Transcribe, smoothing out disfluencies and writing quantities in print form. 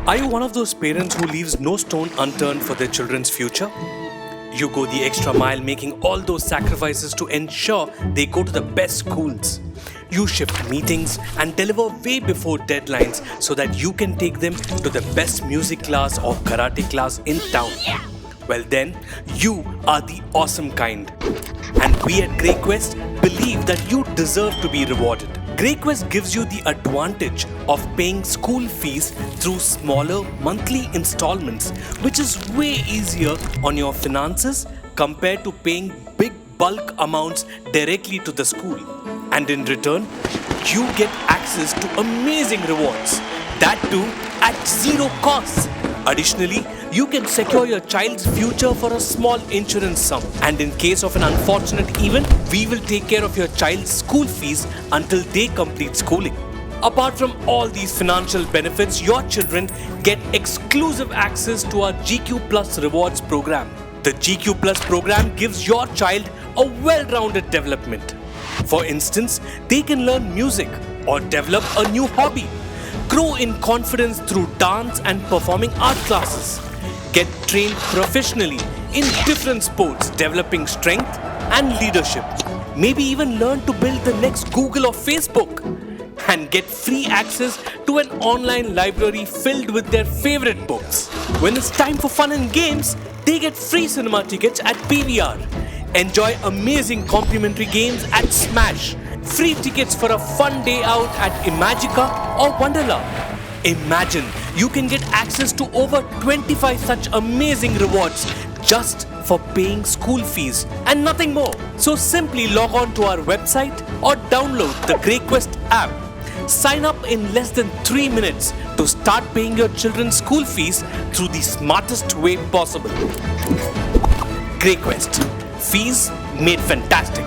Are you one of those parents who leaves no stone unturned for their children's future? You go the extra mile making all those sacrifices to ensure they go to the best schools. You shift meetings and deliver way before deadlines so that you can take them to the best music class or karate class in town. Well then, you are the awesome kind. And we at GreyQuest believe that you deserve to be rewarded. GreyQuest gives you the advantage of paying school fees through smaller monthly installments, which is way easier on your finances compared to paying big bulk amounts directly to the school. And in return, you get access to amazing rewards, that too at zero cost. Additionally, you can secure your child's future for a small insurance sum. And in case of an unfortunate event, we will take care of your child's school fees until they complete schooling. Apart from all these financial benefits, your children get exclusive access to our GQ Plus Rewards program. The GQ Plus program gives your child a well-rounded development. For instance, they can learn music or develop a new hobby, grow in confidence through dance and performing art classes, get trained professionally in different sports, developing strength and leadership, maybe even learn to build the next Google or Facebook, and get free access to an online library filled with their favorite books. When it's time for fun and games, they get free cinema tickets at PVR, enjoy amazing complimentary games at Smash, free tickets for a fun day out at Imagica or Wonderla. Imagine you can get access to over 25 such amazing rewards just for paying school fees and nothing more. So simply log on to our website or download the GreyQuest app. Sign up in less than 3 minutes to start paying your children's school fees through the smartest way possible. GreyQuest. Fees made fantastic.